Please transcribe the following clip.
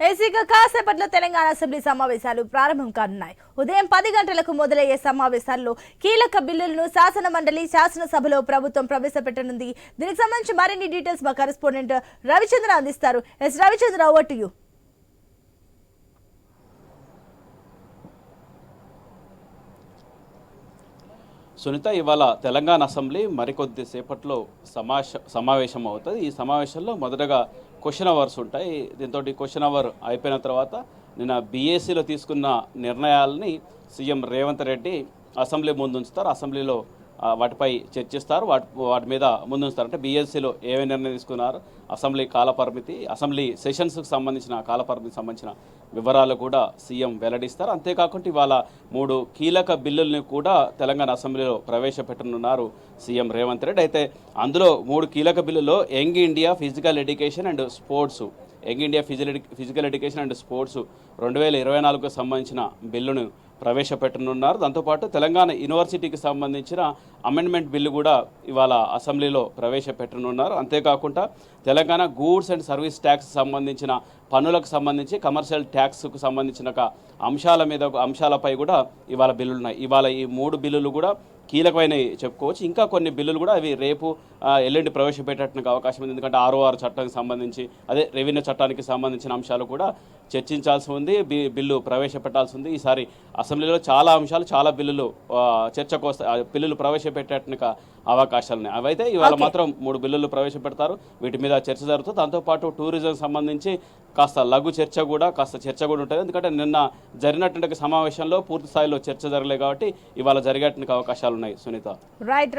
రైజీగా కాసేపట్లో తెలంగాణ అసెంబ్లీ సమావేశాలు ప్రారంభం కానున్నాయి. ఉదయం 10 గంటలకు మొదలయ్యే సమావేశాల్లో కీలక బిల్లులను శాసనసభలో ప్రభుత్వం ప్రవేశపెట్టనుంది. దీనికి సంబంధించి మరిన్ని డీటెయిల్స్ మా కరెస్పాండెంట్ రవిచంద్ర అందిస్తారు. Ravichandra, over to you. Sunitha, ఇవాళ తెలంగాణ అసెంబ్లీ మరికొద్ది సేపట్లో సమావేశం అవుతుంది. ఈ సమావేశంలో మొదటగా క్వశ్చన్ అవర్స్ ఉంటాయి. దీంతో క్వశ్చన్ అవర్ అయిపోయిన తర్వాత నిన్న బీఏసీలో తీసుకున్న నిర్ణయాలని సీఎం రేవంత్ రెడ్డి అసెంబ్లీ ముందుంచుతారు. అసెంబ్లీలో వాటిపై చర్చిస్తారు, వాటి మీద ముందుంచుతారు. అంటే బీఎస్సీలో ఏవే నిర్ణయం తీసుకున్నారు, అసెంబ్లీ కాలపరిమితి, అసెంబ్లీ సెషన్స్కి సంబంధించిన కాలపరిమితికి సంబంధించిన వివరాలు కూడా సీఎం వెల్లడిస్తారు. అంతేకాకుండా ఇవాళ 3 కీలక బిల్లుల్ని కూడా తెలంగాణ అసెంబ్లీలో ప్రవేశపెట్టనున్నారు సీఎం రేవంత్ రెడ్డి. అయితే అందులో 3 కీలక బిల్లులో young India physical education and sports, young India physical education and sports 2024కు సంబంధించిన బిల్లును ప్రవేశపెట్టనున్నారు. దాంతోపాటు తెలంగాణ యూనివర్సిటీకి సంబంధించిన అమెండ్మెంట్ బిల్లు కూడా ఇవాళ అసెంబ్లీలో ప్రవేశపెట్టనున్నారు. అంతేకాకుండా Telangana goods and service tax సంబంధించిన పన్నులకు సంబంధించి కమర్షియల్ ట్యాక్స్కు సంబంధించిన అంశాలపై కూడా ఇవాళ బిల్లులు ఉన్నాయి. ఇవాళ ఈ 3 బిల్లులు కూడా కీలకమైనవి చెప్పుకోవచ్చు. ఇంకా కొన్ని బిల్లులు కూడా అవి రేపు ఎల్లుండి ప్రవేశపెట్టడానికి అవకాశం ఉంది. ఎందుకంటే ROR చట్టానికి సంబంధించి, అదే రెవెన్యూ చట్టానికి సంబంధించిన అంశాలు కూడా చర్చించాల్సి ఉంది, బిల్లు ప్రవేశపెట్టాల్సి ఉంది. ఈసారి అసెంబ్లీలో చాలా అంశాలు, చాలా బిల్లులు చర్చకు వస్తాయి, బిల్లులు ప్రవేశపెట్టడానికి అవకాశాలు ఉన్నాయి. అవైతే ఇవాళ మాత్రం 3 బిల్లులు ప్రవేశపెడతారు, వీటి మీద చర్చ జరుగుతుంది. దాంతోపాటు టూరిజం సంబంధించి కాస్త చర్చ కూడా ఉంటుంది. ఎందుకంటే నిన్న జరిగినటువంటి సమావేశంలో పూర్తి స్థాయిలో చర్చ జరగలేదు కాబట్టి ఇవాళ జరిగేటువంటి అవకాశాలు ఉన్నాయి. సునీత, రైట్.